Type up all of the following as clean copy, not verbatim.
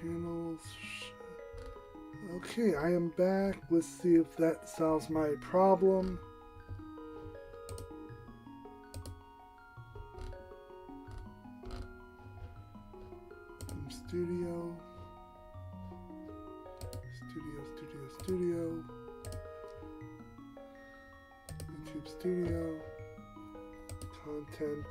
channels. Okay, I am back. Let's see if that solves my problem. Studio. YouTube Studio. Content.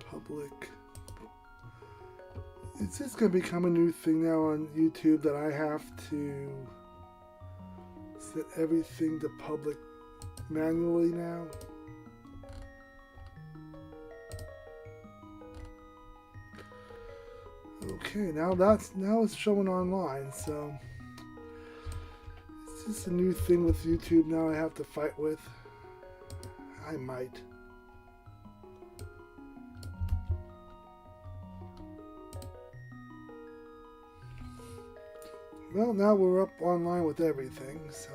Public. It's just going to become a new thing now on YouTube that I have to set everything to public manually now. Okay, now it's showing online, so it's just a new thing with YouTube now I have to fight with. I might. Well, now we're up online with everything, so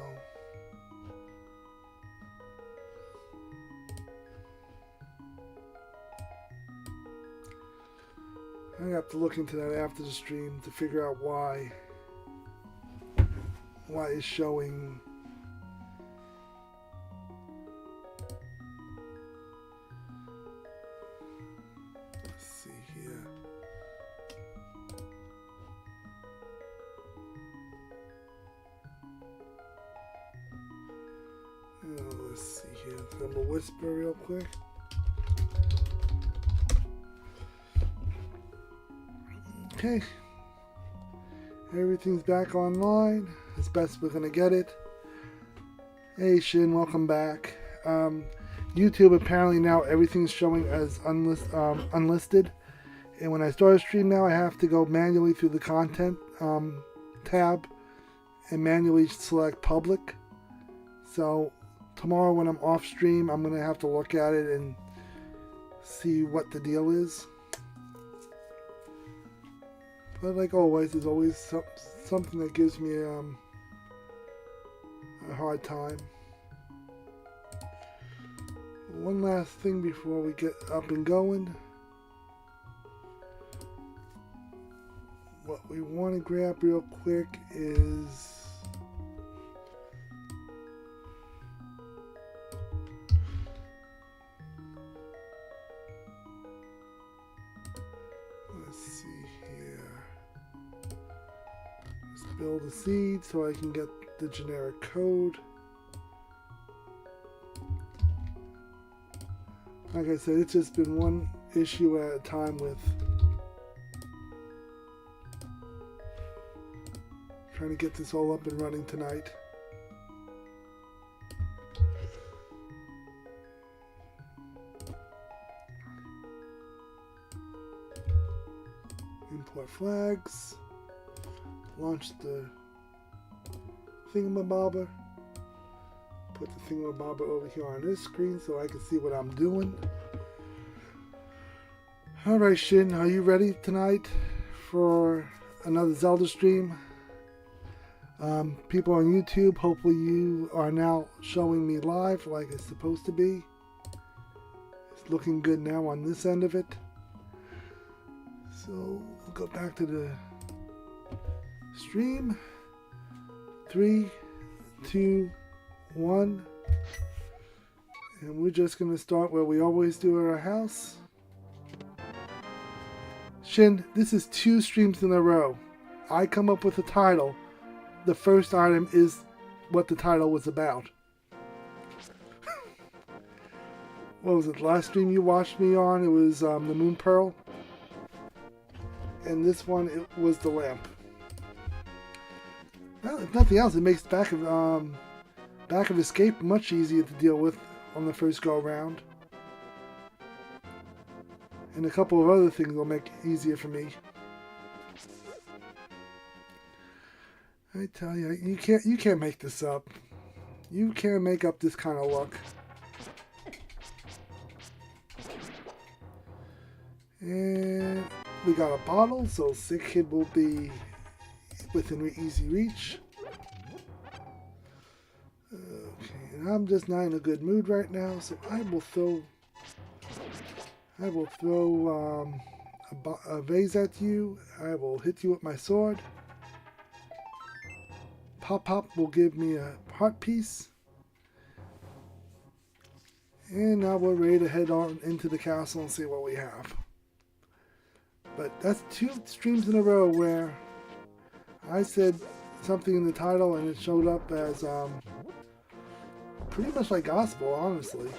I have to look into that after the stream to figure out why it's showing. Let's see here. Let's see here. I'm gonna whisper real quick. Okay, everything's back online as best we're gonna get it. Hey Shin, welcome back. YouTube apparently now everything's showing as unlisted, and when I start a stream now I have to go manually through the content tab and manually select public. So tomorrow when I'm off stream I'm gonna have to look at it and see what the deal is. But like always, there's always something that gives me a hard time. One last thing before we get up and going. What we want to grab real quick is build a seed so I can get the generic code. Like I said, it's just been one issue at a time with trying to get this all up and running tonight. Import flags. Launch the thingamabobber. Put the thingamabobber over here on this screen so I can see what I'm doing. Alright Shin, are you ready tonight for another Zelda stream? People on YouTube, hopefully you are now showing me live like it's supposed to be. It's looking good now on this end of it. So we'll go back to the stream. 3, 2, 1, and we're just going to start where we always do at our house. Shin, this is 2 streams in a row. I come up with a title. The first item is what the title was about. What was it? Last stream you watched me on, it was the Moon Pearl. And this one, it was the lamp. Well, if nothing else, it makes back of escape much easier to deal with on the first go around. And a couple of other things will make it easier for me. I tell you, you can't make this up. You can't make up this kind of luck. And we got a bottle, so Sick Kid will be within easy reach. Okay, and I'm just not in a good mood right now, so I will throw I will throw a vase at you. I will hit you with my sword. Pop Pop will give me a heart piece. And now we're ready to head on into the castle and see what we have. But that's 2 streams in a row where I said something in the title and it showed up as pretty much like gospel, honestly.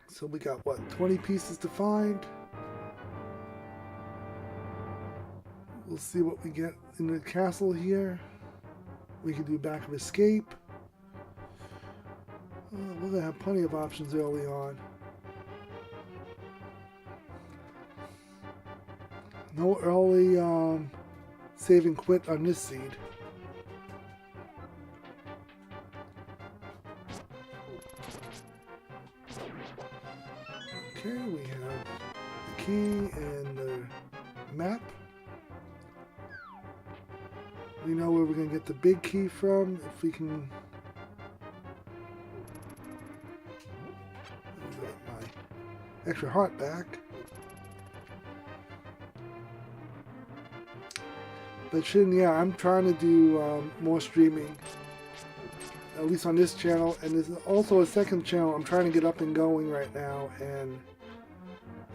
So we got, what, 20 pieces to find. We'll see what we get in the castle here. We can do back of escape. We're going to have plenty of options early on. No early save and quit on this seed. Okay, we have the key and the map. We know where we're going to get the big key from if we can get my extra heart back. But yeah, I'm trying to do more streaming, at least on this channel, and there's also a second channel I'm trying to get up and going right now, and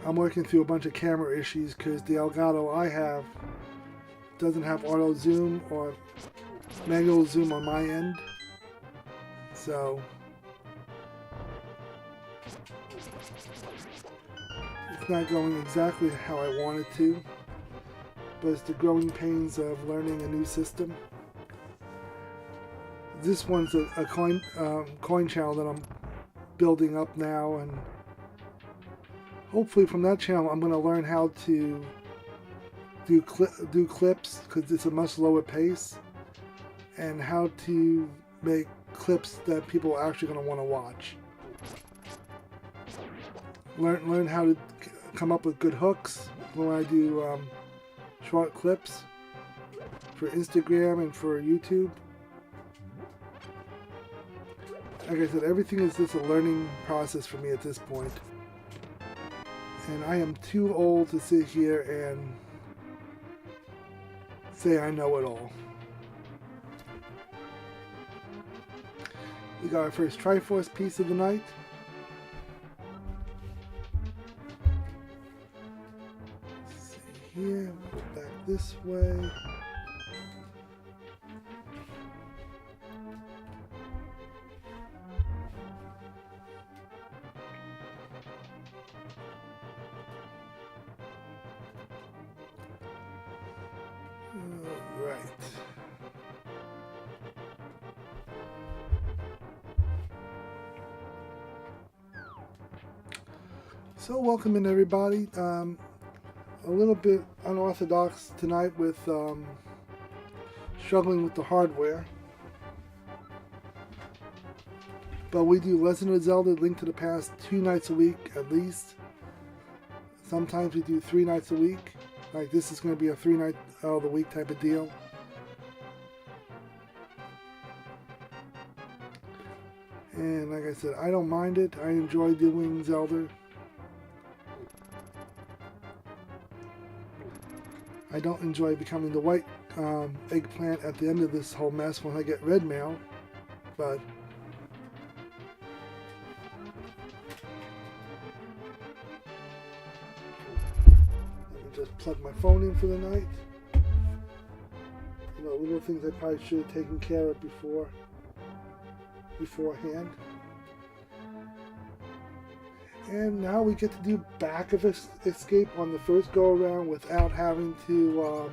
I'm working through a bunch of camera issues because the Elgato I have doesn't have auto zoom or manual zoom on my end, so it's not going exactly how I want it to, but it's the growing pains of learning a new system. This one's a coin channel that I'm building up now, and hopefully from that channel I'm going to learn how to do clips, because it's a much lower pace, and how to make clips that people are actually going to want to watch. Learn how to come up with good hooks when I do short clips for Instagram and for YouTube. Like I said, everything is just a learning process for me at this point. And I am too old to sit here and say I know it all. We got our first Triforce piece of the night. Let's see here, we'll go back this way. Right. So welcome in everybody. A little bit unorthodox tonight with struggling with the hardware. But we do Legend of Zelda Link to the Past 2 nights a week at least. Sometimes we do 3 nights a week. Like this is going to be a 3 night of the week type of deal. And like I said, I don't mind it. I enjoy doing Zelda. I don't enjoy becoming the white eggplant at the end of this whole mess when I get red mail. But just plug my phone in for the night. You know, little things I probably should have taken care of beforehand. And now we get to do back of escape on the first go around without having to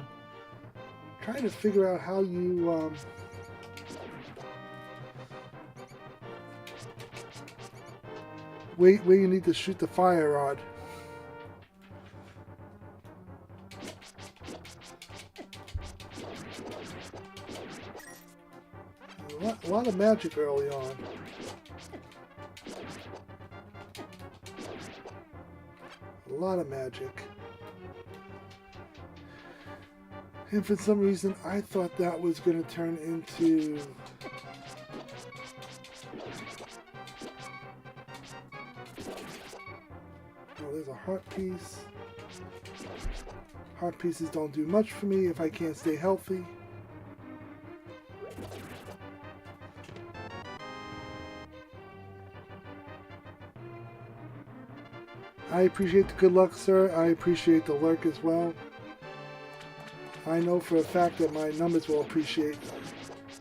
try to figure out how you where you need to shoot the fire rod. A lot of magic early on. A lot of magic. And for some reason, I thought that was going to turn into heart piece. Heart pieces don't do much for me if I can't stay healthy. I appreciate the good luck, sir. I appreciate the lurk as well. I know for a fact that my numbers will appreciate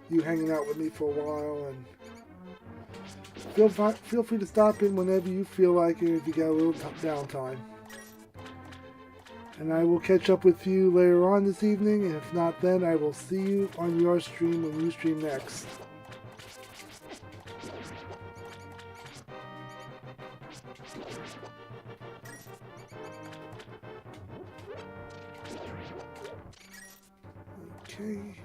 you hanging out with me for a while, and feel free to stop in whenever you feel like it if you get a little downtime. And I will catch up with you later on this evening, and if not then, I will see you on your stream when you stream next. Okay.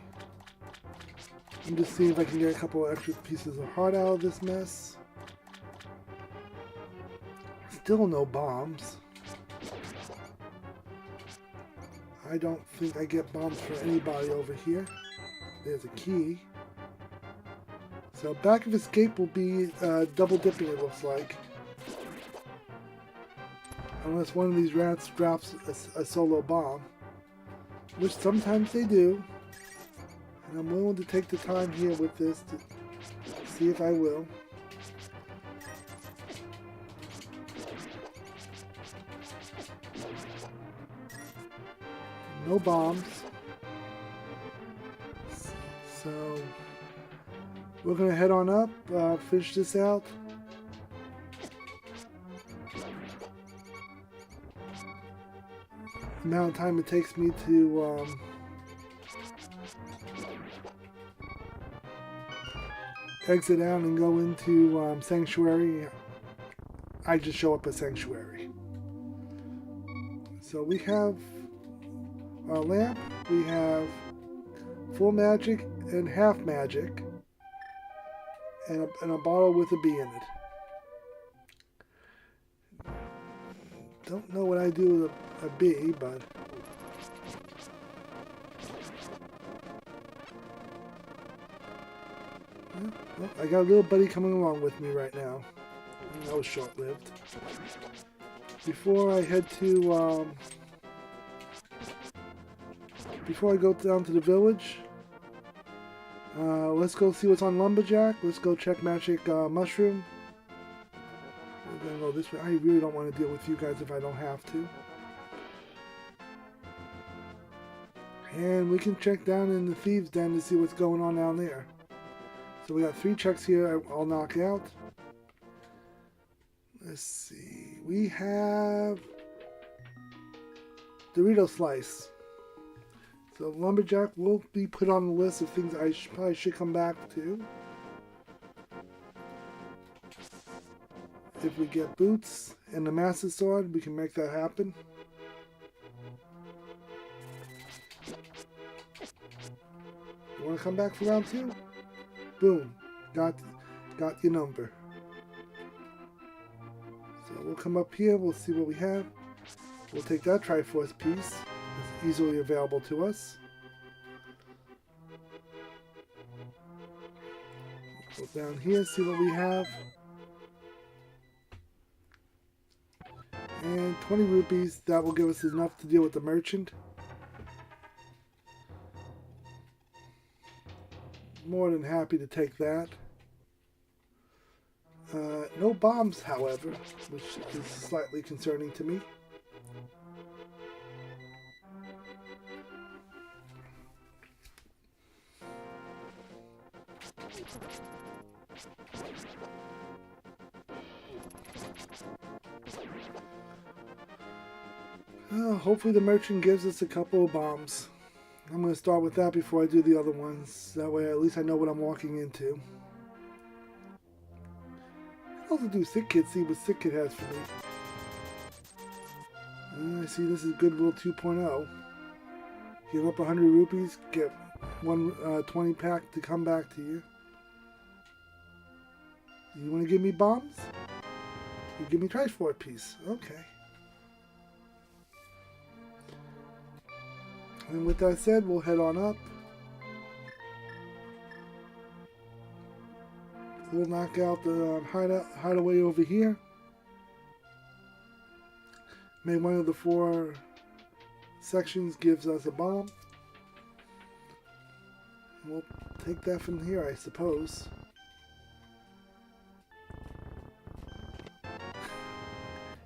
I'm just seeing if I can get a couple of extra pieces of heart out of this mess. Still no bombs. I don't think I get bombs for anybody over here. There's a key. So back of escape will be double dipping, it looks like. Unless one of these rats drops a solo bomb. Which sometimes they do. And I'm willing to take the time here with this to see if I will. No bombs. So we're going to head on up, finish this out. The amount of time it takes me to exit out and go into Sanctuary, I just show up at Sanctuary. So we have our lamp, we have full magic and half magic, and a bottle with a bee in it. Don't know what I do with a bee, but well, I got a little buddy coming along with me right now. That was short-lived. Before I head to before I go down to the village, let's go see what's on Lumberjack. Let's go check Magic Mushroom. We're gonna go this way. I really don't want to deal with you guys if I don't have to. And we can check down in the Thieves' Den to see what's going on down there. So we got 3 checks here I'll knock out. Let's see. We have Dorito Slice. So Lumberjack will be put on the list of things I probably should come back to. If we get boots and the Master Sword, we can make that happen. You want to come back for round 2? Boom. Got your number. So we'll come up here, we'll see what we have. We'll take that Triforce piece. It's easily available to us. Go down here, see what we have. And 20 rupees, that will give us enough to deal with the merchant. More than happy to take that. No bombs, however, which is slightly concerning to me. Hopefully the merchant gives us a couple of bombs. I'm going to start with that before I do the other ones. That way at least I know what I'm walking into. I'll also do Sick Kid, see what Sick Kid has for me. I see this is Goodwill 2.0. Give up 100 rupees, get one 20 pack to come back to you. You want to give me bombs? You give me Triforce piece. Okay. And with that said, we'll head on up. We'll knock out the hideaway over here. Maybe one of the 4 sections gives us a bomb. We'll take that from here, I suppose.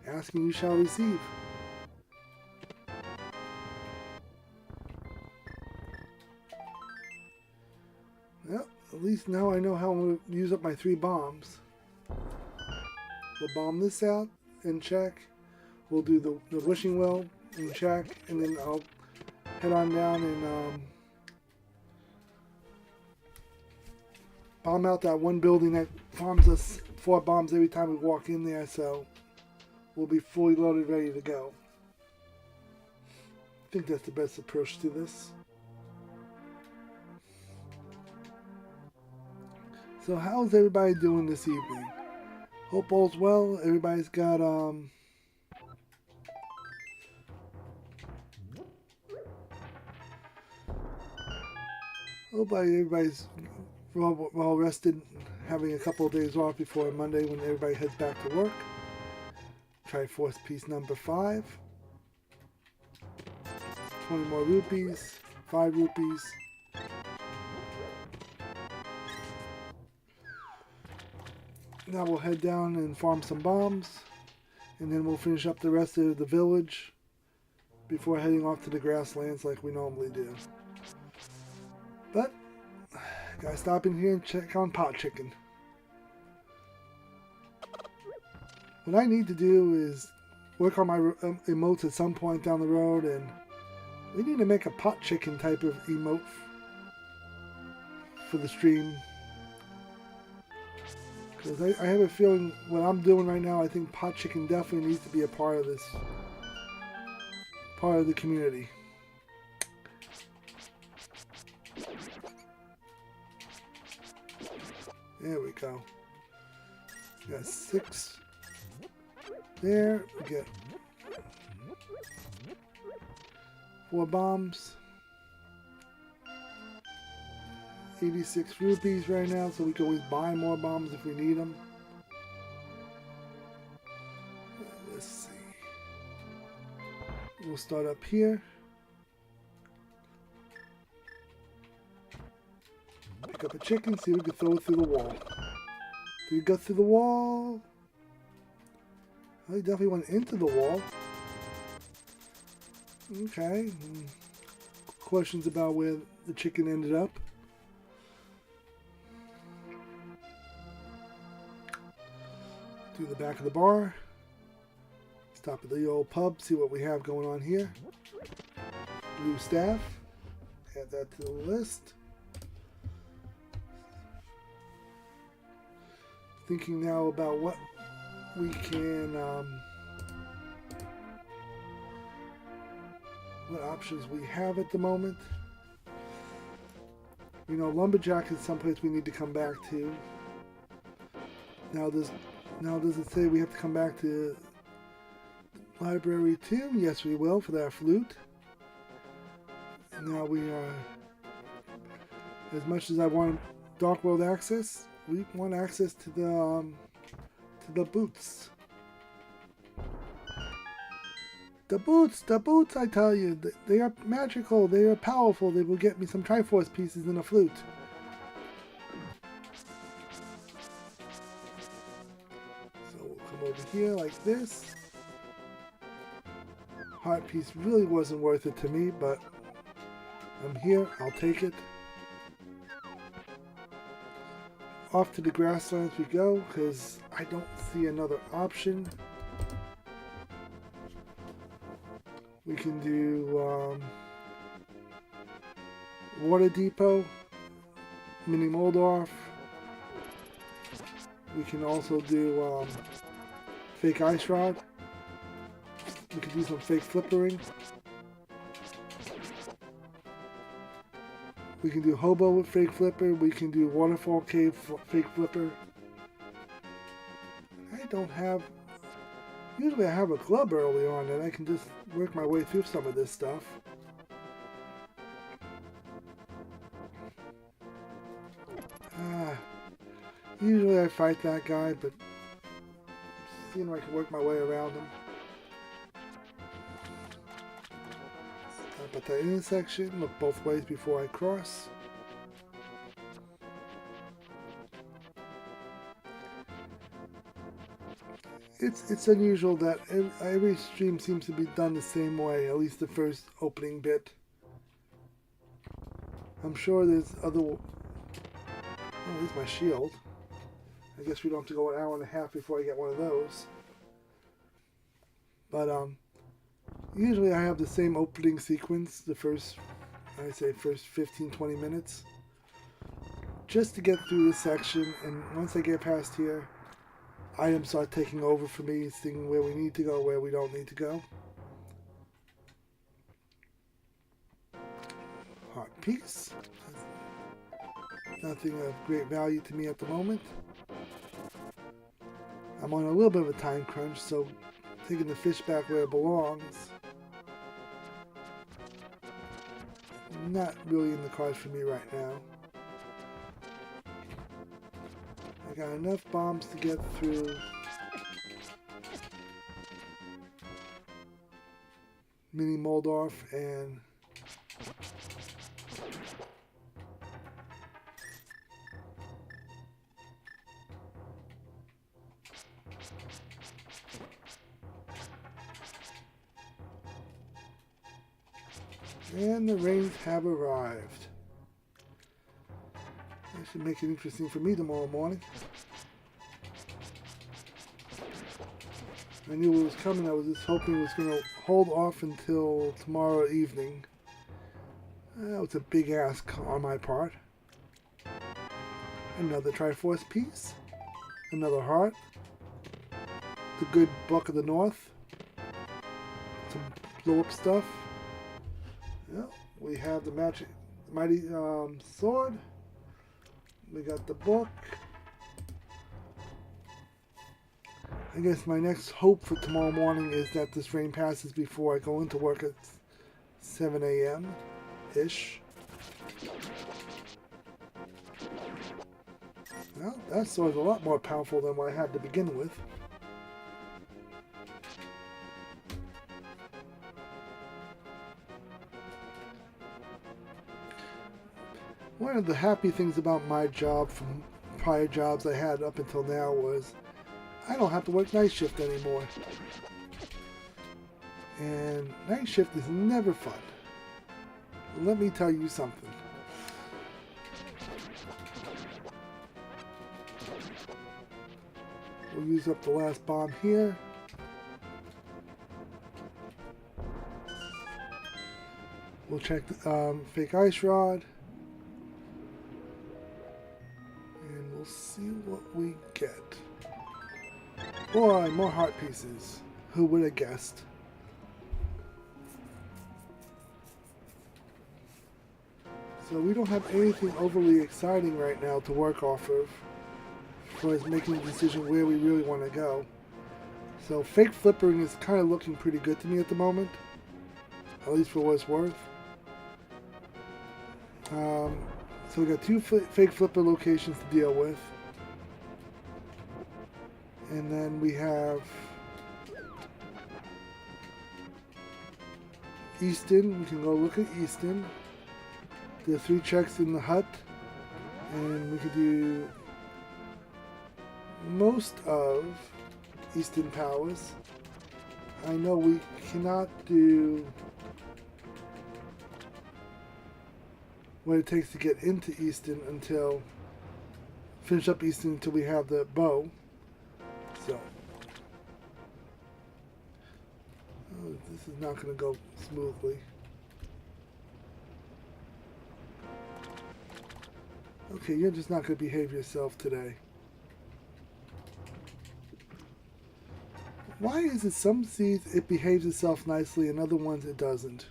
Asking you shall receive. Well, at least now I know how I'm going to use up my 3 bombs. We'll bomb this out and check. We'll do the wishing well and check, and then I'll head on down and bomb out that one building that farms us 4 bombs every time we walk in there, so we'll be fully loaded, ready to go. I think that's the best approach to this. So how's everybody doing this evening? Hope all's well. Everybody's got hope everybody's well rested, having a couple of days off before Monday when everybody heads back to work. Triforce piece number 5. 20 more rupees. 5 rupees. Now we'll head down and farm some bombs, and then we'll finish up the rest of the village before heading off to the grasslands like we normally do. But gotta stop in here and check on Pot Chicken. What I need to do is work on my emotes at some point down the road, and we need to make a Pot Chicken type of emote for the stream. Because I have a feeling what I'm doing right now, I think Pot Chicken definitely needs to be a part of this, part of the community. There we go. We got 6 there. We get 4 bombs. 86 rupees right now, so we can always buy more bombs if we need them. Let's see. We'll start up here. Pick up a chicken, see if we can throw it through the wall. Did he go through the wall? Well, he definitely went into the wall. Okay. Questions about where the chicken ended up. Do the back of the bar. Stop at the old pub, see what we have going on here. Blue staff. Add that to the list. Thinking now about what we can, what options we have at the moment. You know, Lumberjack is someplace we need to come back to. Now does it say we have to come back to Library 2? Yes, we will, for that flute. Now we are, as much as I want Dark World access, we want access to the boots. The boots, I tell you, they are magical, they are powerful, they will get me some Triforce pieces and a flute. So we'll come over here like this. Heart piece really wasn't worth it to me, but I'm here, I'll take it. Off to the grasslands we go, because I don't see another option. We can do Water Depot, Mini Moldorf. We can also do Fake Ice Rod. We can do some fake flippering. We can do Hobo with fake flipper. We can do Waterfall Cave fake flipper. I don't have... Usually I have a club early on and I can just work my way through some of this stuff. Usually I fight that guy, but seeing if I can work my way around him. at that intersection. Look both ways before I cross. It's unusual that every stream seems to be done the same way, at least the first opening bit. I'm sure there's other... Oh, there's my shield. I guess we don't have to go an hour and a half before I get one of those. But, usually I have the same opening sequence, the first, I'd say first 15-20 minutes. Just to get through this section, and once I get past here, items start taking over for me, seeing where we need to go, where we don't need to go. Heart piece. Nothing of great value to me at the moment. I'm on a little bit of a time crunch, so taking the fish back where it belongs. Not really in the cards for me right now. I got enough bombs to get through Mini Moldorf and the rains have arrived. That should make it interesting for me tomorrow morning. I knew it was coming. I was just hoping it was going to hold off until tomorrow evening. That was a big ask on my part. Another Triforce piece. Another heart. The good Book of the North. Some blow up stuff. Yep, we have the mighty sword. We got the book. I guess my next hope for tomorrow morning is that this rain passes before I go into work at 7 a.m.-ish. Well, that sword's a lot more powerful than what I had to begin with. One of the happy things about my job from prior jobs I had up until now was I don't have to work night shift anymore. And night shift is never fun. Let me tell you something. We'll use up the last bomb here. We'll check the fake ice rod. And we'll see what we get. Boy, more heart pieces. Who would have guessed? So we don't have anything overly exciting right now to work off of for us making a decision where we really want to go. So fake flippering is kind of looking pretty good to me at the moment. At least for what it's worth. So we got two fake flipper locations to deal with. And then we have Easton. We can go look at Easton. There are 3 checks in the hut. And we could do most of Easton Powers. I know we cannot do what it takes to get into Easton until finish up Easton until we have the bow. So this is not going to go smoothly. Okay, you're just not going to behave yourself today. Why is it some seeds it behaves itself nicely and other ones it doesn't?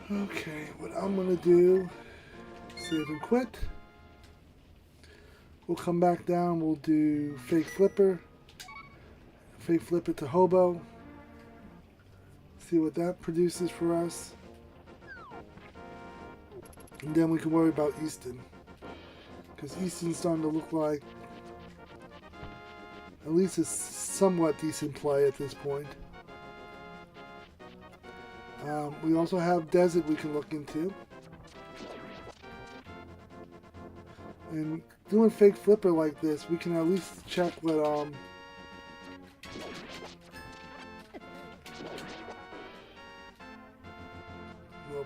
Okay, what I'm going to do, save and quit. We'll come back down, we'll do fake flipper to hobo. See what that produces for us. And then we can worry about Easton. Because Easton's starting to look like At least it's somewhat decent play at this point. We also have desert we can look into. And doing fake flipper like this, we can at least check what well,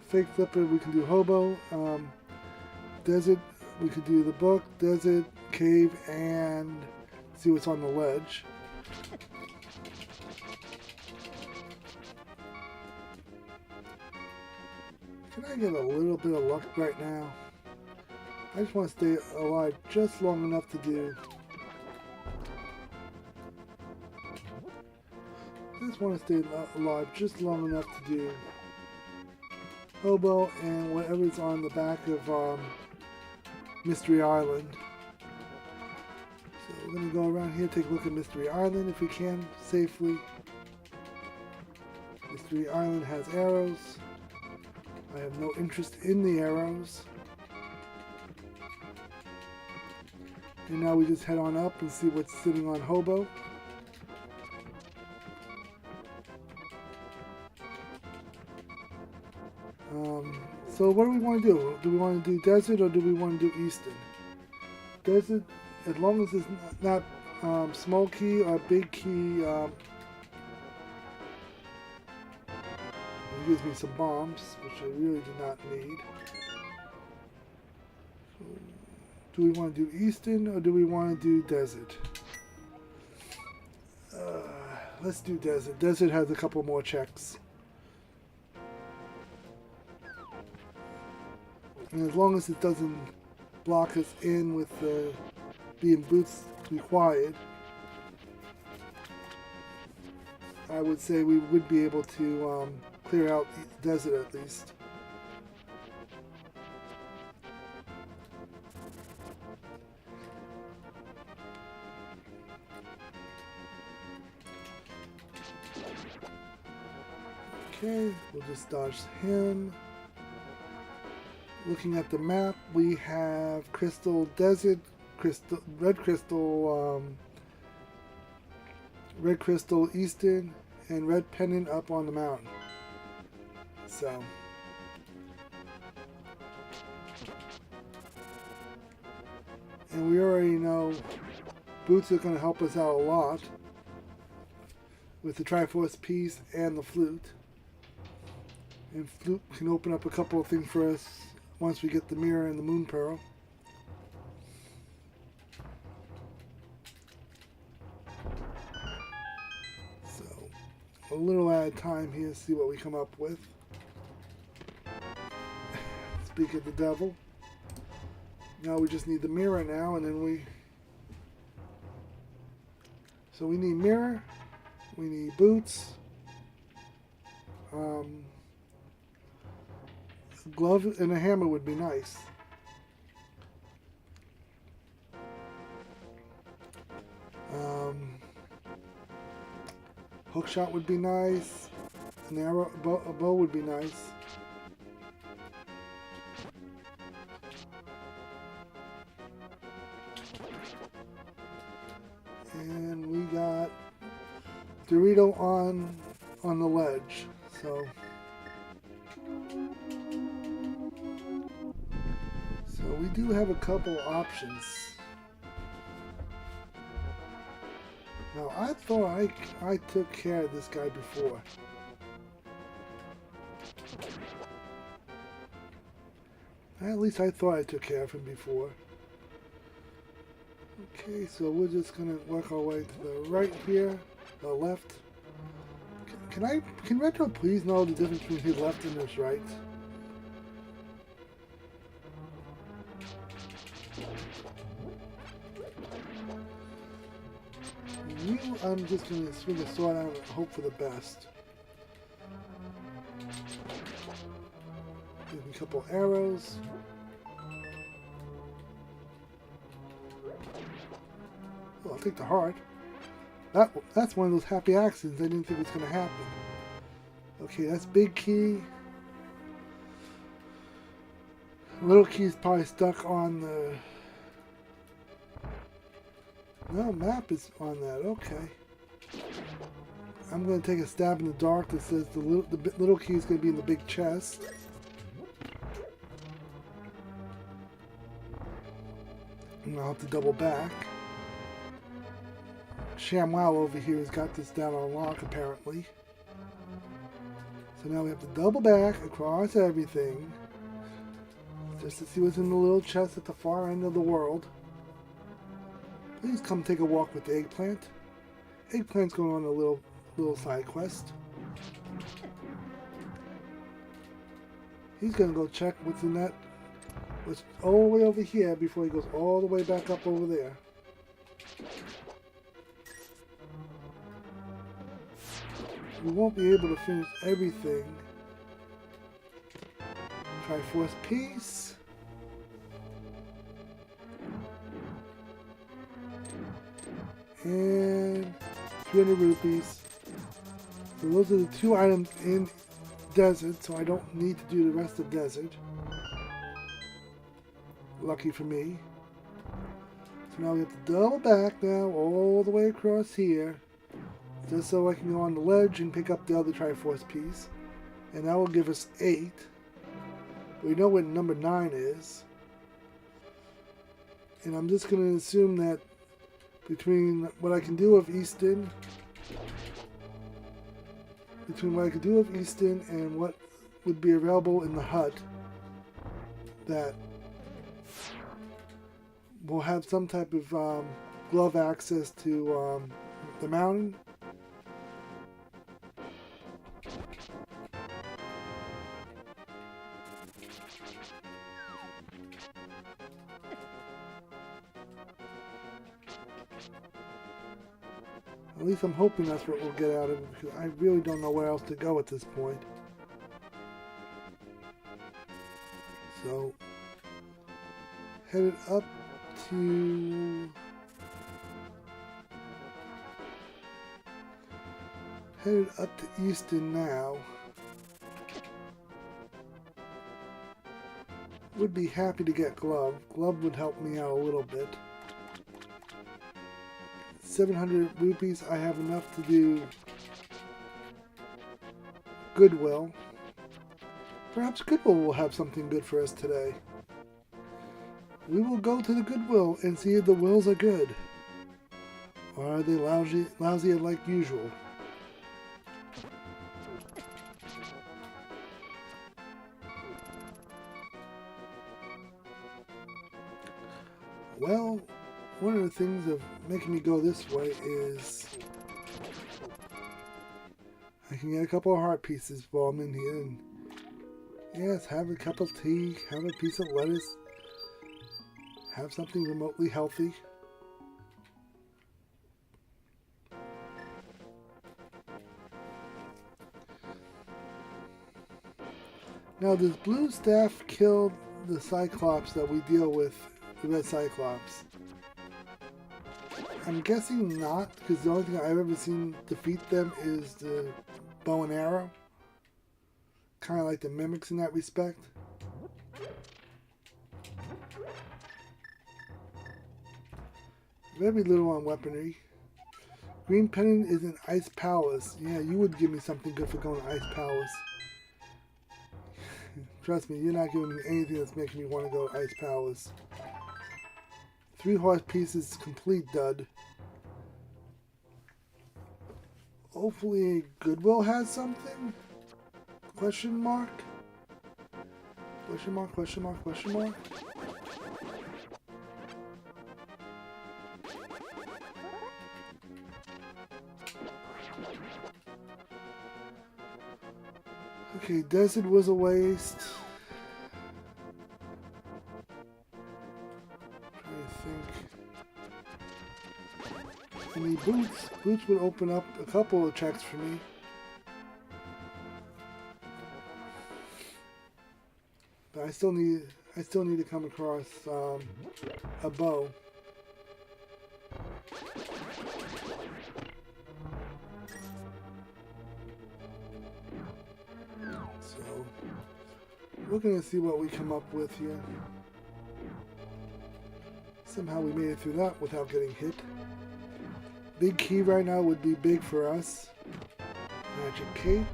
fake flipper we can do hobo, desert we could do the book, desert, cave, and see what's on the ledge. Can I get a little bit of luck right now? I just want to stay alive just long enough to do. I just want to stay alive just long enough to do hobo and whatever's on the back of Mystery Island. So we're going to go around here, take a look at Mystery Island if we can safely. Mystery Island has arrows. I have no interest in the arrows. And now we just head on up and see what's sitting on hobo. So what do we want to do? Do we want to do desert or do we want to do eastern? Desert, as long as it's not small key or big key, it gives me some bombs, which I really do not need. So, do we want to do eastern or do we want to do desert? Let's do desert. Desert has a couple more checks. And as long as it doesn't block us in with being boots required, I would say we would be able to clear out the desert at least. Okay, we'll just dodge him. Looking at the map, we have Crystal Desert, Red Crystal Eastern, and Red Pendant up on the mountain. So, and we already know boots are going to help us out a lot with the Triforce piece and the flute. And flute can open up a couple of things for us once we get the mirror and the moon pearl. So, a little at a time here to see what we come up with. Speak of the devil. Now we just need the mirror now, and then we... So we need mirror, we need boots, glove and a hammer would be nice. Hook shot would be nice. An arrow, a bow would be nice. And we got Dorito on the ledge. So we do have a couple options. Now I thought I took care of this guy before. At least I thought I took care of him before. Okay, so we're just gonna work our way to the right here, the left. Can Retro please know the difference between his left and his right? I'm just going to swing a sword out and hope for the best. Give me a couple arrows. Oh, I'll take the heart. That's one of those happy accidents I didn't think was going to happen. Okay, that's big key. Little key's probably stuck on the No, map is on that. Okay. I'm going to take a stab in the dark that says the little key is going to be in the big chest. And I'll have to double back. ShamWow over here has got this down on lock apparently. So now we have to double back across everything. Just to see what's in the little chest at the far end of the world. Please come take a walk with the eggplant. Eggplant's going on a little side quest. He's gonna go check what's in that, what's all the way over here before he goes all the way back up over there. We won't be able to finish everything. Triforce piece. And 300 rupees. So those are the two items in desert, so I don't need to do the rest of desert. Lucky for me. So now we have to double back now all the way across here. Just so I can go on the ledge and pick up the other Triforce piece. And that will give us 8. We know what number 9 is. And I'm just going to assume that between what I can do of Easton, and what would be available in the hut, that we'll have some type of glove access to the mountain. At least I'm hoping that's what we'll get out of it, because I really don't know where else to go at this point. So, headed up to Easton now. Would be happy to get Glove. Glove would help me out a little bit. 700 rupees, I have enough to do Goodwill. Perhaps Goodwill will have something good for us today. We will go to the Goodwill and see if the wills are good. Or are they lousy like usual? Well, one of the things of making me go this way is I can get a couple of heart pieces while I'm in here, and yes, have a cup of tea, have a piece of lettuce, have something remotely healthy. Now, does Blue Staff kill the Cyclops that we deal with, the Red Cyclops? I'm guessing not, because the only thing I've ever seen defeat them is the bow and arrow. Kind of like the mimics in that respect. Very little on weaponry. Green Pendant is in Ice Palace. Yeah, you would give me something good for going to Ice Palace. Trust me, you're not giving me anything that's making me want to go to Ice Palace. 3 horse pieces, complete dud. Hopefully Goodwill has something? Question mark? Question mark, question mark, question mark? Okay, desert was a waste. I need boots. Boots would open up a couple of checks for me. But I still need to come across a bow. So we're gonna see what we come up with here. Somehow we made it through that without getting hit. Big key right now would be big for us. Magic cape.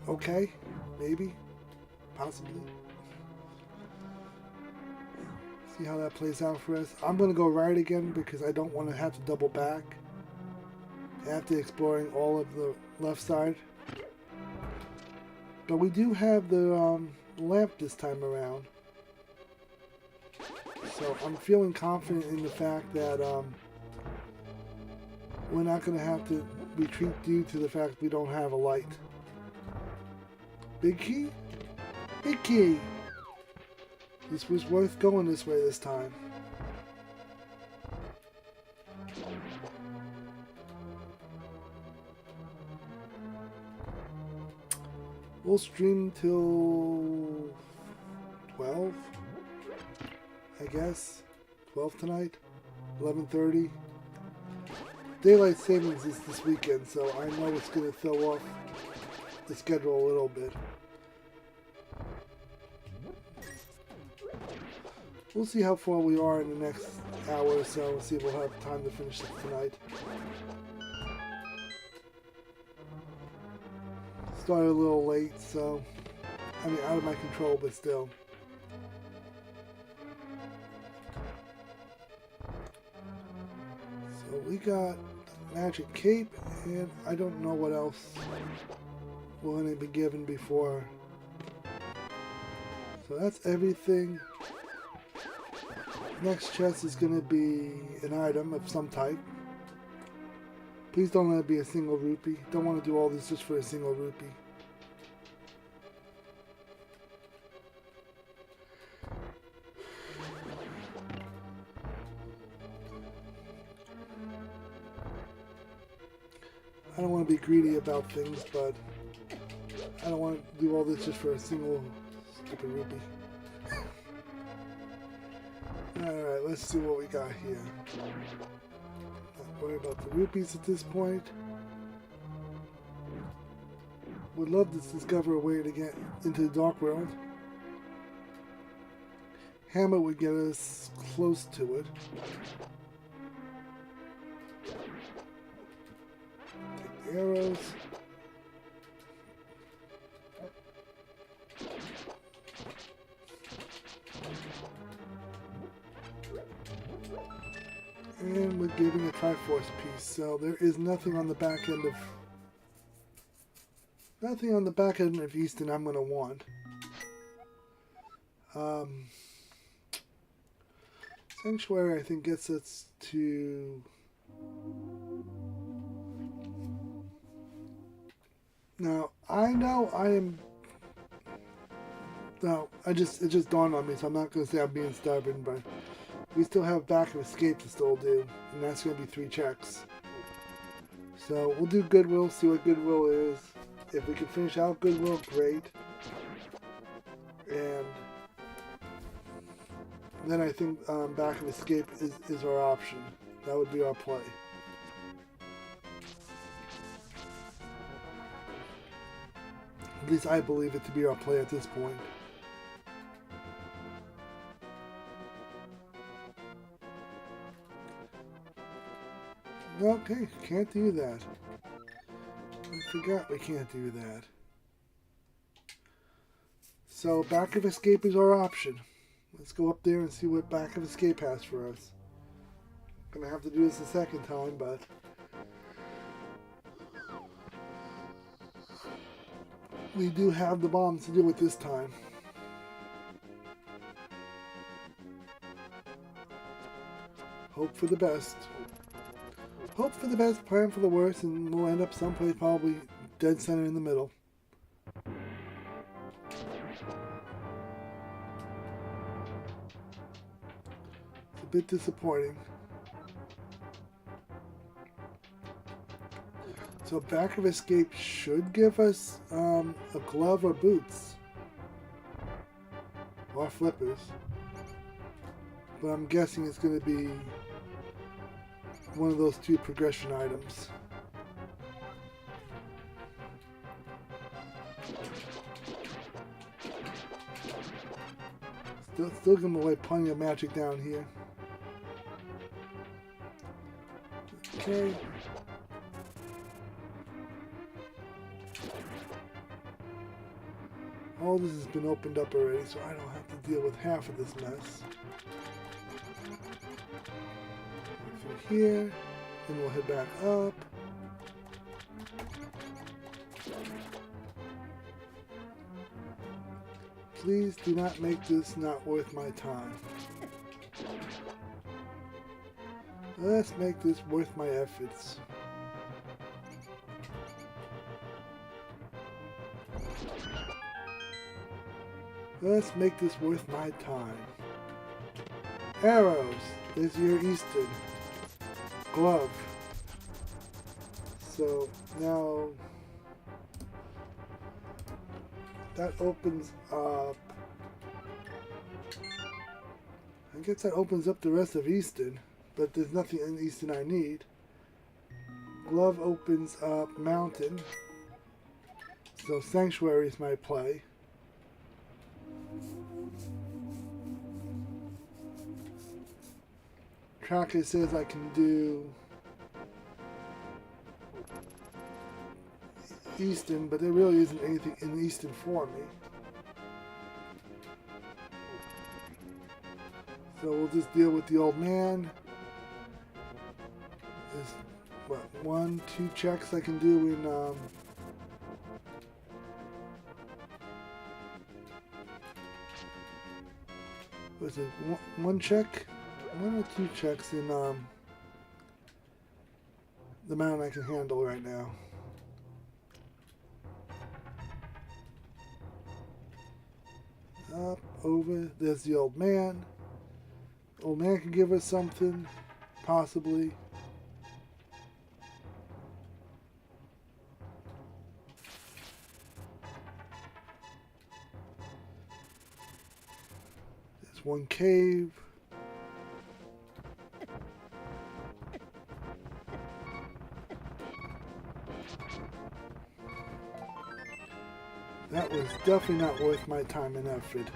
Okay, maybe, possibly. See how that plays out for us. I'm going to go right again because I don't want to have to double back after exploring all of the left side. But we do have the lamp this time around. So I'm feeling confident in the fact that we're not going to have to retreat due to the fact we don't have a light. Big key? Big key! This was worth going this way this time. We'll stream till 12, I guess. 12 tonight, 11:30. Daylight savings is this weekend, so I know it's going to throw off the schedule a little bit. We'll see how far we are in the next hour or so. We'll see if we'll have time to finish it tonight. Started a little late, so I mean out of my control, but still. So we got magic cape, and I don't know what else we're going to be given before. So that's everything. Next chest is going to be an item of some type. Please don't let it be a single rupee. Don't want to do all this just for a single rupee. I don't want to be greedy about things, but I don't want to do all this just for a single stupid rupee. Alright, let's see what we got here. Not worry about the rupees at this point. Would love to discover a way to get into the dark world. Hammer would get us close to it. Take the arrows. And we're giving a Triforce piece, so there is nothing on the back end of Easton I'm gonna want. Sanctuary I think gets us to now. I know I am. No, it just dawned on me, so I'm not gonna say I'm being stubborn, but. We still have back of escape to still do, and that's going to be 3 checks. So we'll do Goodwill, see what Goodwill is. If we can finish out Goodwill, great. And then I think back of escape is our option. That would be our play. At least I believe it to be our play at this point. Okay, can't do that. I forgot we can't do that. So back of escape is our option. Let's go up there and see what back of escape has for us. Gonna have to do this a second time, but we do have the bombs to do it this time. Hope for the best. Hope for the best, plan for the worst, and we'll end up someplace probably dead center in the middle. It's a bit disappointing. So back of escape should give us a glove or boots. Or flippers. But I'm guessing it's going to be one of those 2 progression items. Still giving away plenty of magic down here. Okay. All this has been opened up already, so I don't have to deal with half of this mess. Through here, then we'll head back up. Please do not make this not worth my time. Let's make this worth my efforts. Let's make this worth my time. Arrows. There's your Easton. Glove. So now that opens up. I guess that opens up the rest of Easton, but there's nothing in Easton I need. Glove opens up Mountain. So Sanctuary is my play. Tracker says I can do Easton, but there really isn't anything in Easton for me. So we'll just deal with the old man. There's, what, 1, 2 checks I can do in was it one check? 1 or 2 checks in the mountain I can handle right now. Up, over, there's the old man. Old man can give us something, possibly. There's one cave. That was definitely not worth my time and effort.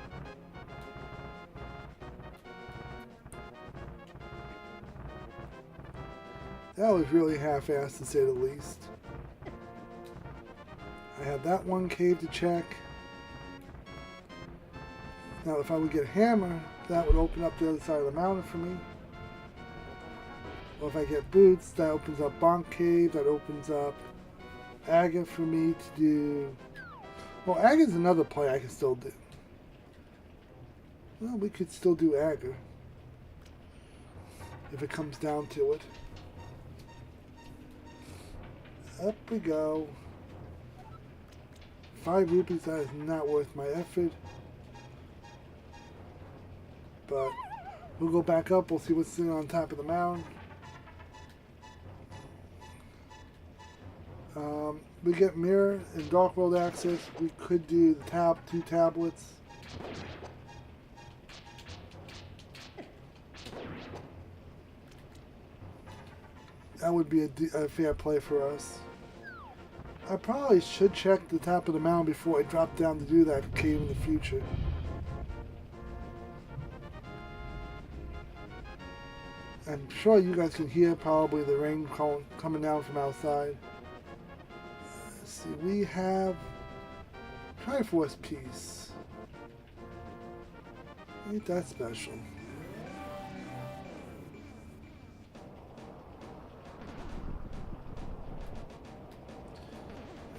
That was really half-assed, to say the least. I have that one cave to check. Now, if I would get a hammer, that would open up the other side of the mountain for me. Or if I get boots, that opens up Bonk Cave, that opens up Aga for me to do. Well, Aga's another play I can still do. Well, we could still do Aga if it comes down to it. Up we go. 5 rupees, that is not worth my effort. But we'll go back up, we'll see what's sitting on top of the mound. We get mirror and dark world access. We could do the 2 tablets. That would be a fair play for us. I probably should check the top of the mound before I drop down to do that cave in the future. I'm sure you guys can hear probably the rain coming down from outside. Let's see, we have Triforce Piece. Ain't that special.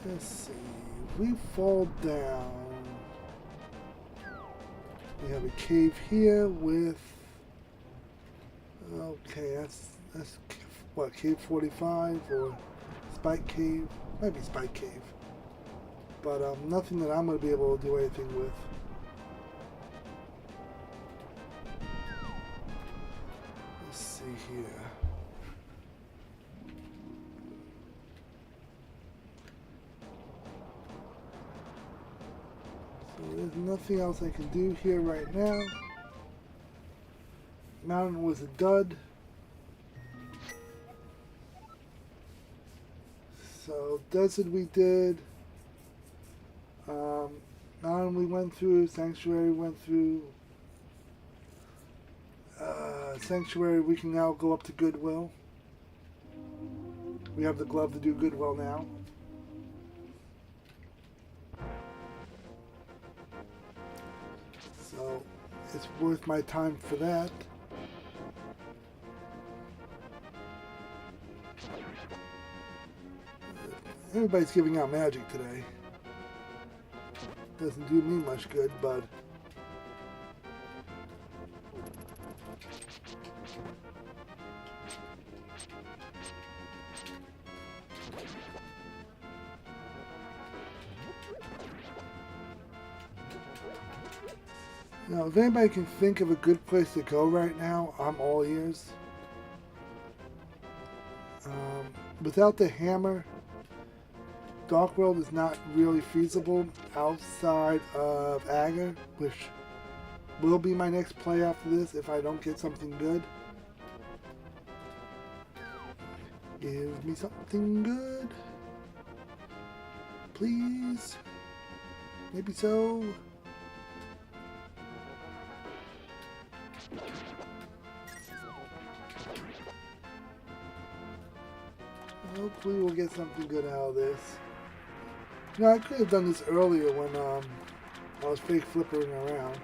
Let's see, if we fall down, we have a cave here with, okay, that's what, cave 45 or Spike Cave? Might be Spike Cave. But nothing that I'm going to be able to do anything with. Let's see here. So there's nothing else I can do here right now. Mountain was a dud. So desert we did. Mountain we went through. Sanctuary went through. Sanctuary we can now go up to Goodwill. We have the glove to do Goodwill now. So it's worth my time for that. Everybody's giving out magic today. Doesn't do me much good, but now, if anybody can think of a good place to go right now, I'm all ears. Without the hammer, Dark World is not really feasible outside of Agar, which will be my next play after this if I don't get something good. Give me something good. Please. Maybe so. Hopefully we'll get something good out of this. You know, I could have done this earlier when I was fake flippering around.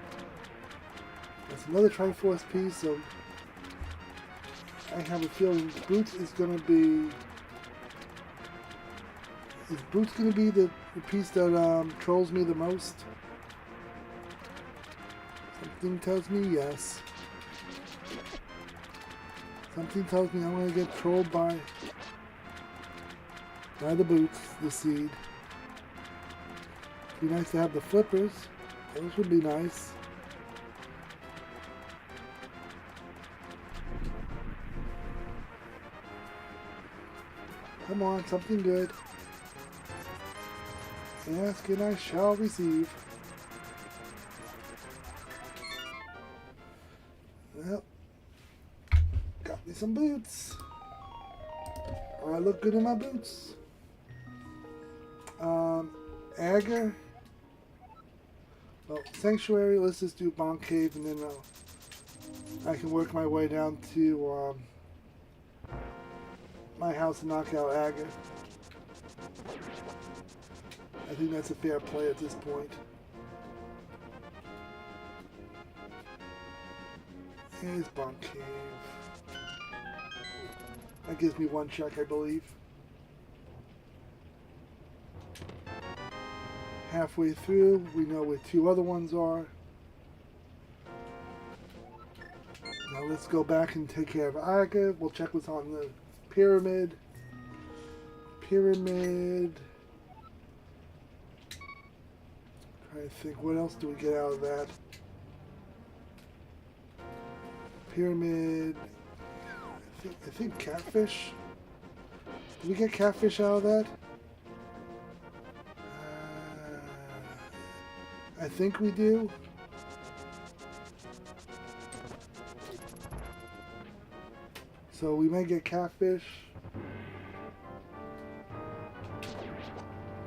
That's another Triforce piece, so I have a feeling Boots is going to be... Is Boots going to be the piece that trolls me the most? Something tells me yes. Something tells me I'm going to get trolled by the Boots, the seed. It'd be nice to have the flippers. Those would be nice. Come on, something good. Ask and I shall receive. Well, got me some boots. I look good in my boots. Agar. Well, Sanctuary, let's just do Bonk Cave, and then I can work my way down to my house and knock out Agar. I think that's a fair play at this point. Here's Bonk Cave. That gives me one check, I believe. Halfway through, we know where two other ones are. Now let's go back and take care of Agar. We'll check what's on the pyramid. Pyramid. Trying to think, what else do we get out of that? Pyramid. I think catfish. Did we get catfish out of that? I think we do. So we may get catfish.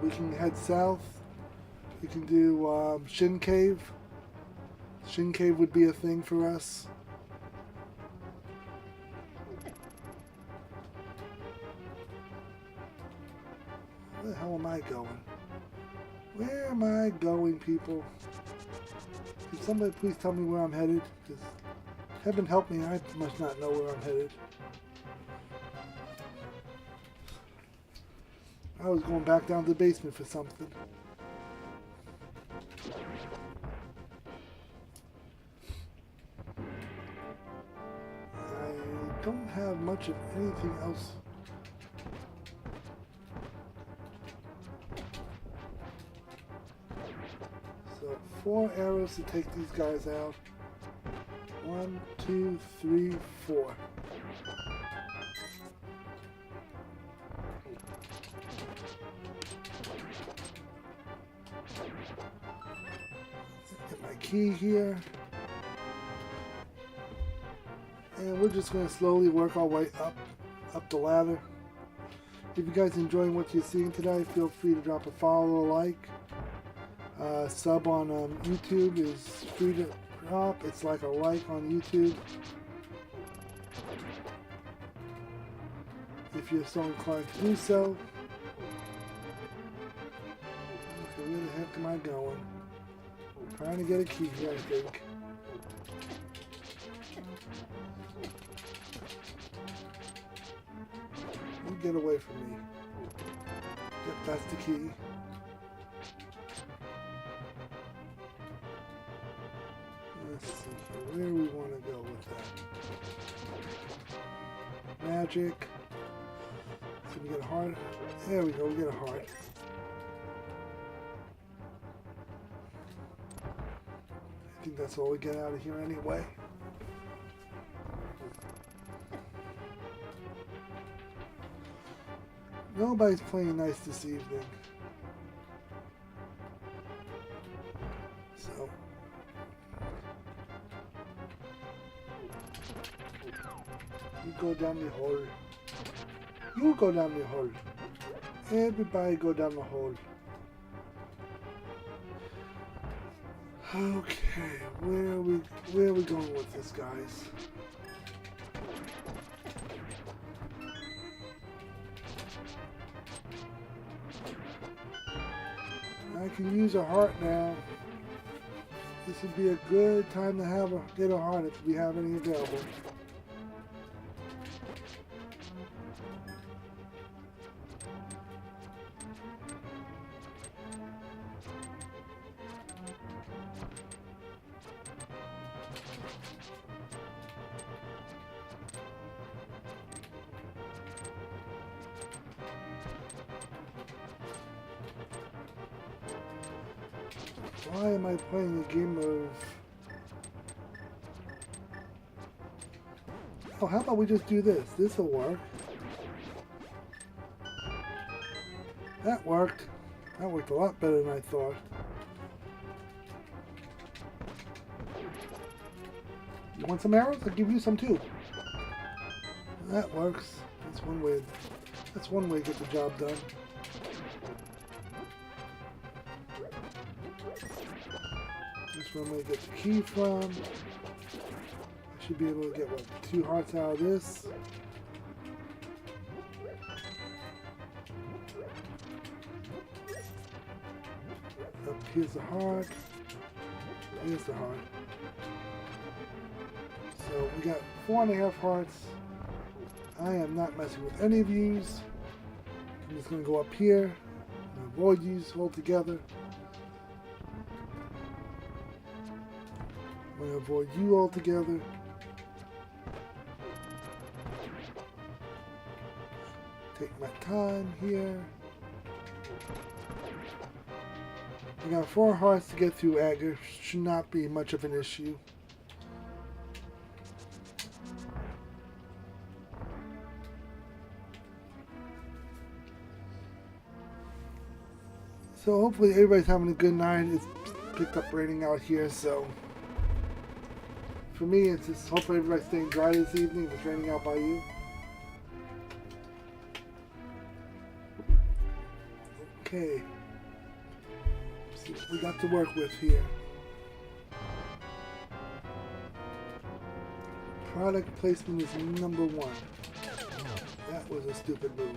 We can head south. We can do Shin Cave. Shin Cave would be a thing for us. Where the hell am I going? Where am I going, people? Can somebody please tell me where I'm headed? Because heaven help me, I must not know where I'm headed. I was going back down to the basement for something. I don't have much of anything else. So 4 arrows to take these guys out. 1, 2, 3, 4. Get my key here. And we're just going to slowly work our way up the ladder. If you guys enjoying what you're seeing today, feel free to drop a follow or a like. Sub on YouTube is free to drop. It's like a like on YouTube. if you're so inclined to do so. Okay, where the heck am I going? Trying to get a key here, I think. You get away from me. Yep, that's the key. Let's see here. Where do we want to go with that? Magic. So we get a heart. There we go, we get a heart. I think that's all we get out of here anyway. Nobody's playing nice this evening. So. You go down the hole. You go down the hole. Everybody go down the hole. Okay, where are we going with this, guys? I can use a heart now. This would be a good time to get a heart if we have any available. Why am I playing a game of... Oh, how about we just do this? This'll work. That worked. That worked a lot better than I thought. You want some arrows? I'll give you some too. That works. That's one way. That's one way to get the job done. That's where I'm going to get the key from. I should be able to get, what, 2 hearts out of this. Up here's the heart. Here's the heart. So we got 4.5 hearts. I am not messing with any of these. I'm just going to go up here and avoid these altogether. I'm going to avoid you altogether. Take my time here. I got 4 hearts to get through Agger. Should not be much of an issue. So hopefully everybody's having a good night. It's picked up raining out here, so for me it's just hopefully everybody's staying dry this evening if it's raining out by you. Okay. See what we got to work with here. Product placement is number 1. That was a stupid move.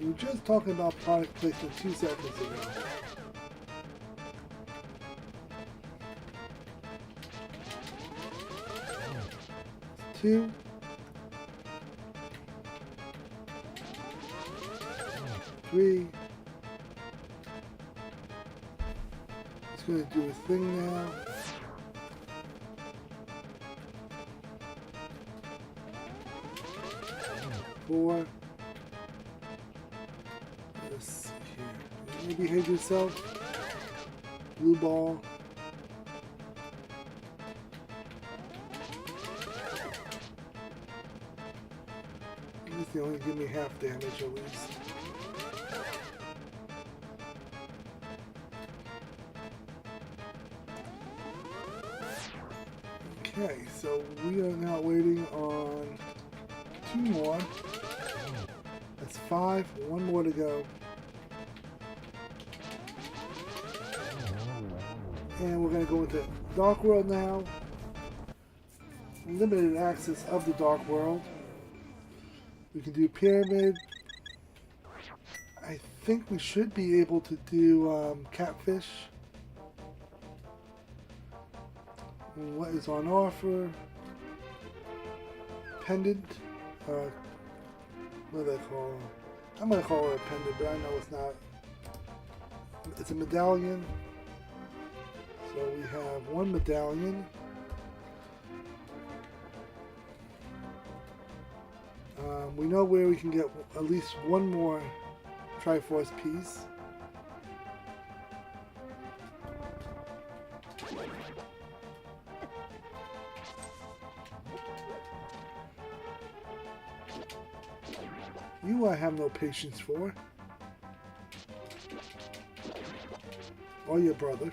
We were just talking about product placement 2 seconds ago. Two. Three. It's going to do a thing now. 4. Let's see here. You behave yourself. Blue ball. At least they only give me half damage at least. Okay, so we are now waiting on 2 more. That's 5. 1 more to go. And we're going to go into Dark World now. Limited access of the Dark World. We can do pyramid. I think we should be able to do catfish. What is on offer? Pendant. What do they call it? I'm going to call it a pendant, but I know it's not. It's a medallion. So we have one medallion. We know where we can get at least one more Triforce piece. You I have no patience for. Or your brother.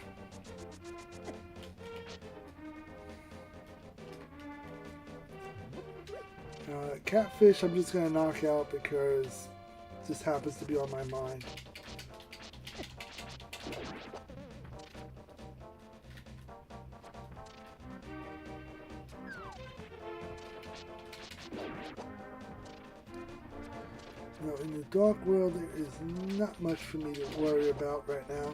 Catfish I'm just going to knock out because it just happens to be on my mind. Now in the dark world there is not much for me to worry about right now.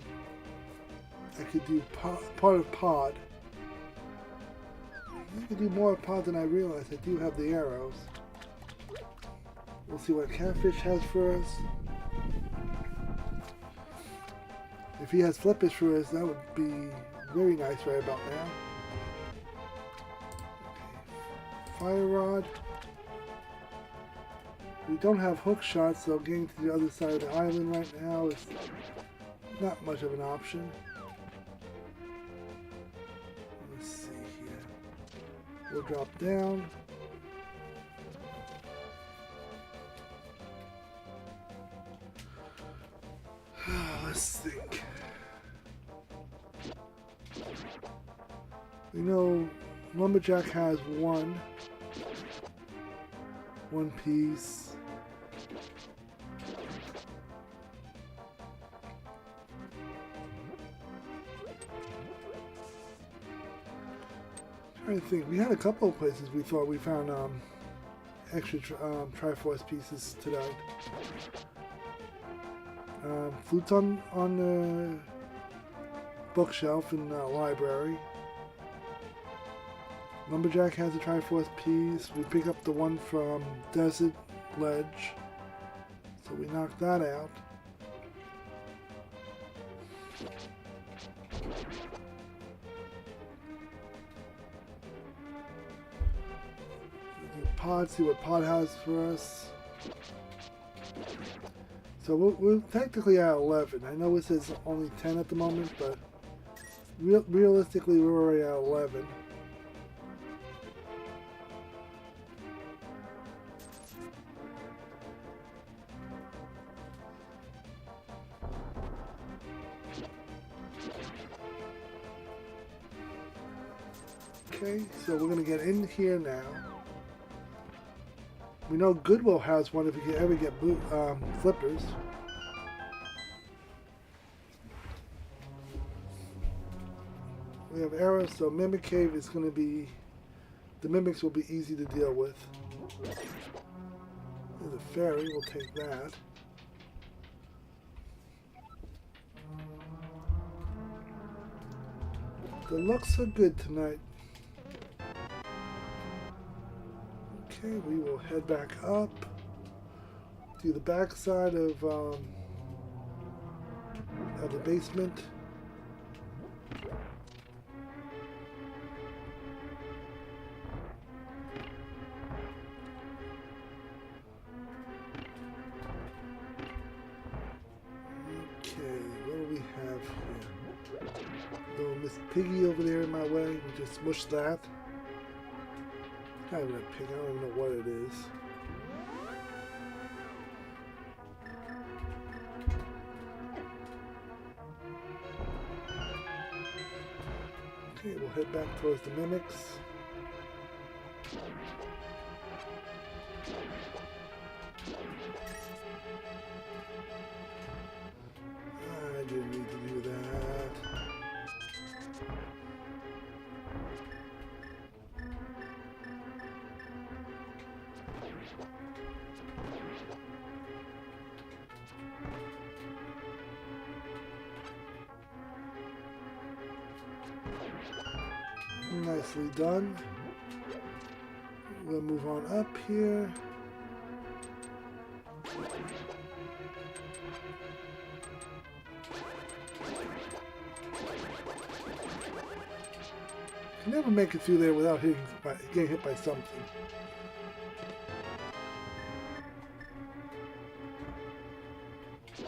I could do part of pod. I could do more pod than I realized. I do have the arrows. We'll see what Catfish has for us. If he has Flippish for us, that would be very nice right about now. Okay. Fire Rod. We don't have hook shots, so getting to the other side of the island right now is not much of an option. Let's see here. We'll drop down. Let's think. We know Lumberjack has one piece. I'm trying to think. We had a couple of places we thought we found extra Triforce pieces tonight. Flutes on the bookshelf in the library. Lumberjack has a Triforce piece. We pick up the one from Desert Ledge. So we knock that out. Pod, see what Pod has for us. So we're technically at 11. I know it says only 10 at the moment, but realistically we're already at 11. Okay, so we're going to get in here now. We know Goodwill has one if we can ever get flippers. We have arrows, so Mimic Cave is going to be... The mimics will be easy to deal with. There's a fairy, we'll take that. The looks are good tonight. Okay, we will head back up to the back side of the basement. Okay, what do we have here? Little Miss Piggy over there in my way. We just smush that. Not even a pig, I don't even know what it is. Okay, we'll head back towards the mimics. I didn't need to do that. Nicely done. We'll move on up here. Can never make it through there without getting hit by something. So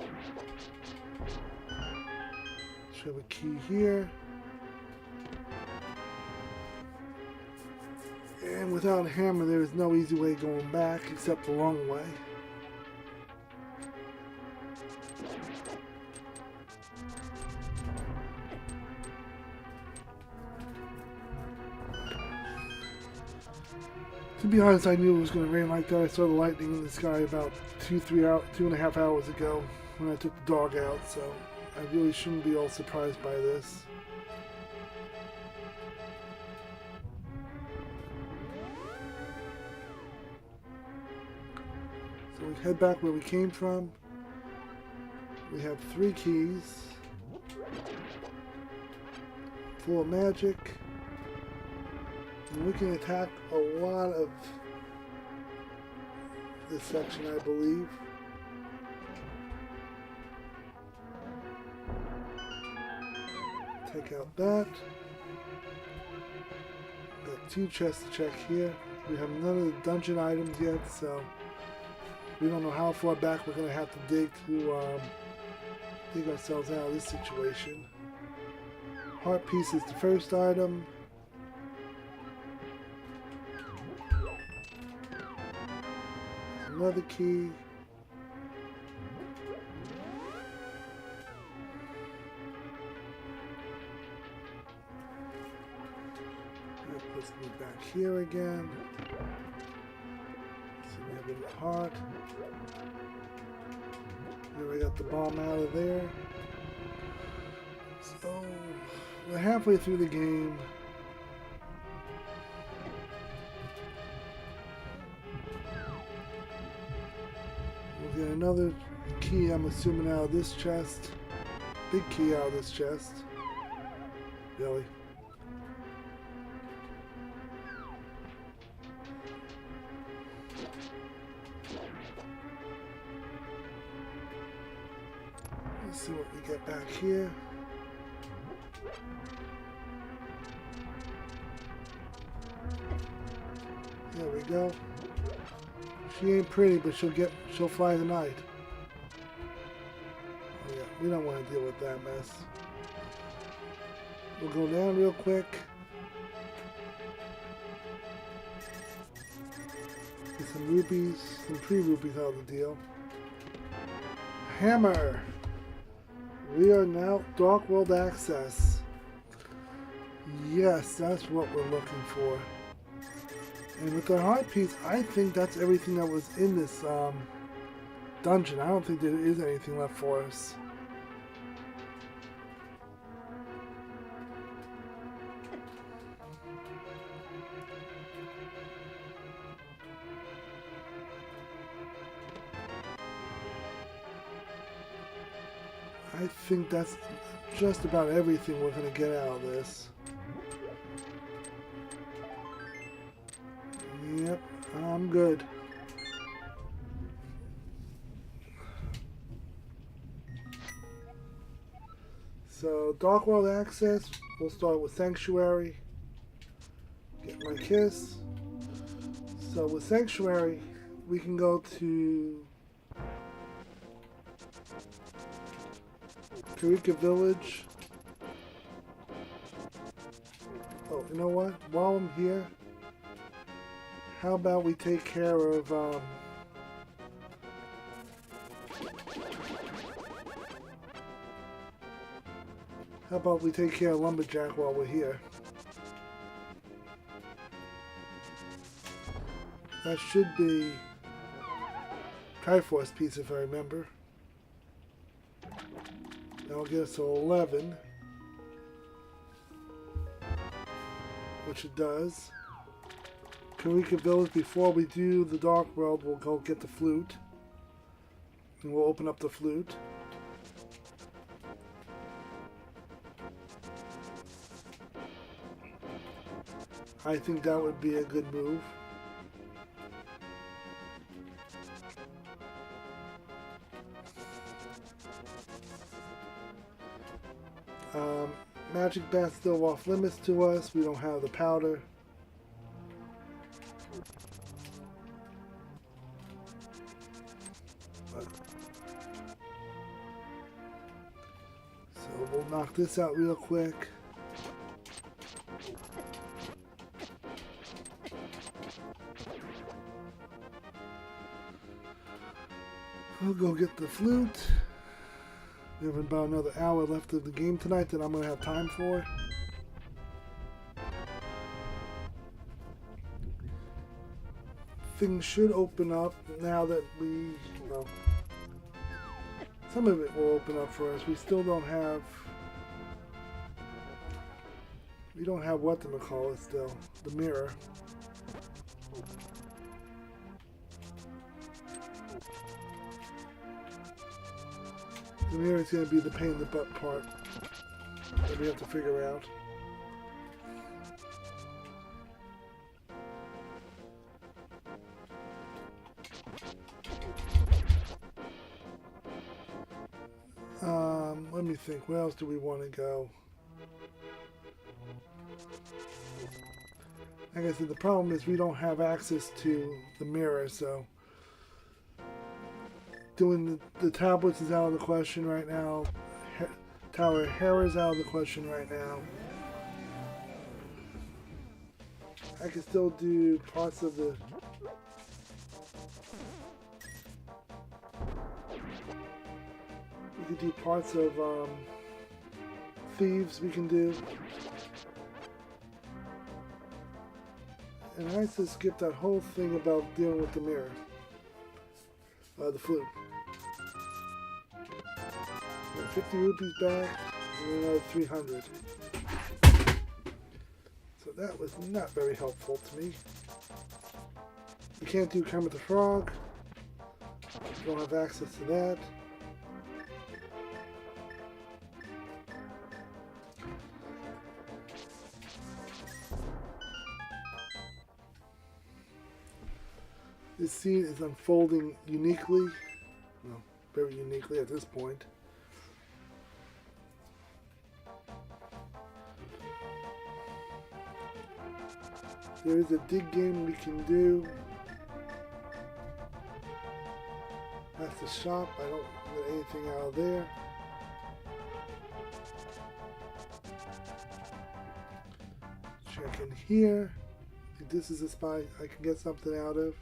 we have a key here. And without a hammer, there is no easy way going back except the long way. To be honest, I knew it was going to rain like that. I saw the lightning in the sky about 2.5 hours ago when I took the dog out, so I really shouldn't be all surprised by this. So we head back where we came from. We have 3 keys. Full of magic. And we can attack a lot of this section, I believe. Take out that. Got 2 chests to check here. We have none of the dungeon items yet, so we don't know how far back we're going to have to dig to dig ourselves out of this situation. Heart piece is the first item. Another key. That puts me back here again. So we have a little heart. Here we got the bomb out of there. So we're halfway through the game. We'll get another key, I'm assuming, out of this chest. Big key out of this chest. Really. Let's see what we get back here. There we go. She ain't pretty, but she'll fly tonight. Oh yeah, we don't want to deal with that mess. We'll go down real quick. Get some rupees, some pre-rupees out of the deal. Hammer! We are now Dark World Access. Yes, that's what we're looking for. And with the heart piece, I think that's everything that was in this dungeon. I don't think there is anything left for us. I think that's just about everything we're going to get out of this. Yep, I'm good. So, Dark World Access, we'll start with Sanctuary. Get my kiss. So, with Sanctuary, we can go to Hyrule Village. Oh, you know what? While I'm here, how about we take care of Lumberjack while we're here? That should be Triforce piece if I remember. That'll get us to 11, which it does. Hyrule Village, before we do the Dark World, we'll go get the flute. And we'll open up the flute. I think that would be a good move. Magic Bat's still off limits to us. We don't have the powder. So we'll knock this out real quick. We'll go get the flute. We have about another hour left of the game tonight that I'm going to have time for. Things should open up now that we, well, some of it will open up for us. We still don't have, whatchamacallit still, the mirror. The mirror is going to be the pain in the butt part that we have to figure out. Let me think. Where else do we want to go? Like I said, the problem is we don't have access to the mirror, so doing the tablets is out of the question right now. Tower of Hera is out of the question right now. I can still do parts of the... We can do parts of Thieves we can do. And I just skipped that whole thing about dealing with the mirror. The flute. 50 rupees back, and another 300. So that was not very helpful to me. You can't do Kermit the Frog. You don't have access to that. This scene is unfolding uniquely. Well, very uniquely at this point. There is a dig game we can do. That's the shop. I don't get anything out of there. Check in here. This is a spot I can get something out of.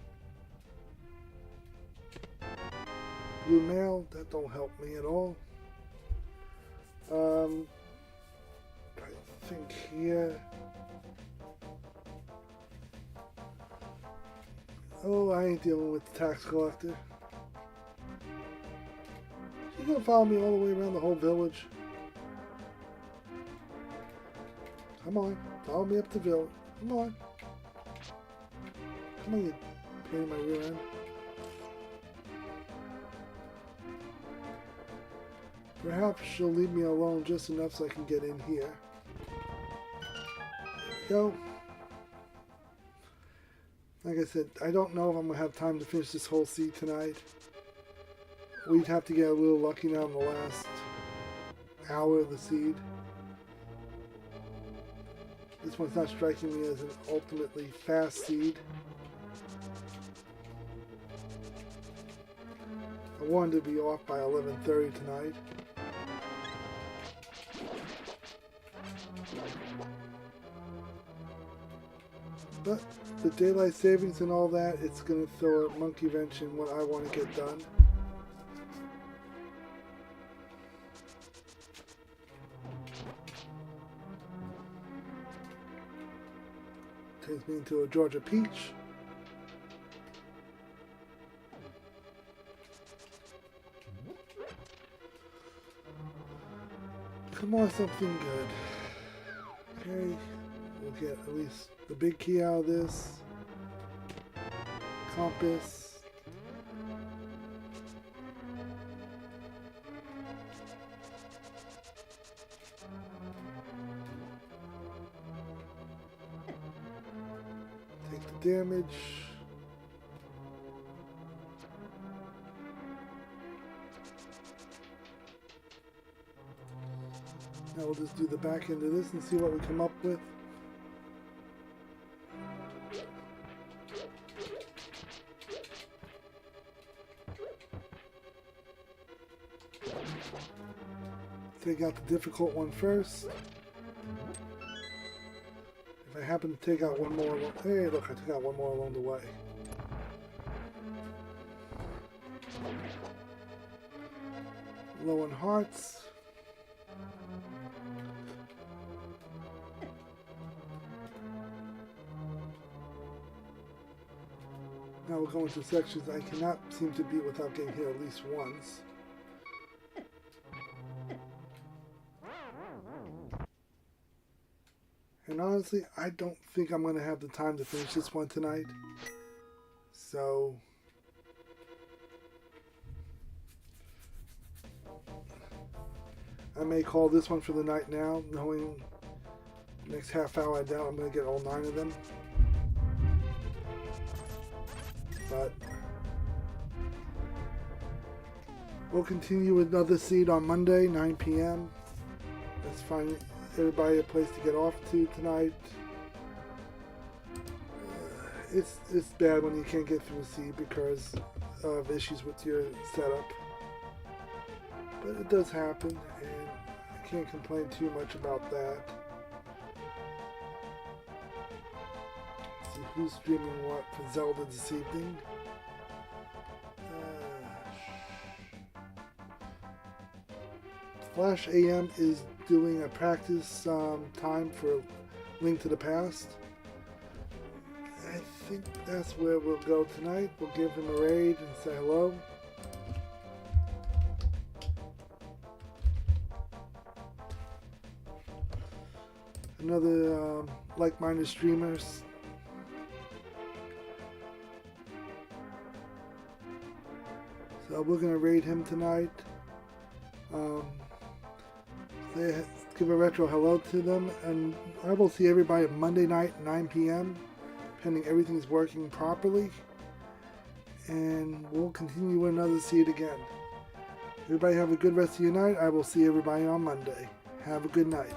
Blue mail, that don't help me at all. I think here. Oh, I ain't dealing with the tax collector. She's gonna follow me all the way around the whole village. Come on, follow me up the village. Come on. Come on, you pain in my rear end. Perhaps she'll leave me alone just enough so I can get in here. There we go. Like I said, I don't know if I'm going to have time to finish this whole seed tonight. We'd have to get a little lucky now in the last hour of the seed. This one's not striking me as an ultimately fast seed. I wanted to be off by 11:30 tonight. But the daylight savings and all that, it's going to throw a monkey wrench in what I want to get done. Takes me into a Georgia peach. Come on, something good. Okay, we'll get at least the big key out of this. Compass. Take the damage. Now we'll just do the back end of this and see what we come up with. Take out the difficult one first. If I happen to take out one more, hey look, I took out one more along the way. Low on hearts. Now we'll go into sections I cannot seem to beat without getting hit at least once. And honestly, I don't think I'm going to have the time to finish this one tonight. So I may call this one for the night now, knowing next half hour I doubt I'm going to get all 9 of them. But we'll continue with another seed on Monday, 9 p.m. Let's find everybody a place to get off to tonight. It's bad when you can't get through a seed because of issues with your setup. But it does happen, and I can't complain too much about that. Let's see who's streaming what for Zelda this evening. Flash AM is doing a practice time for Link to the Past. I think that's where we'll go tonight. We'll give him a raid and say hello. Another like-minded streamers. So we're going to raid him tonight. Give a retro hello to them, and I will see everybody Monday night 9 p.m. pending everything's working properly, and we'll continue with another seed again. Everybody have a good rest of your night. I will see everybody on Monday. Have a good night.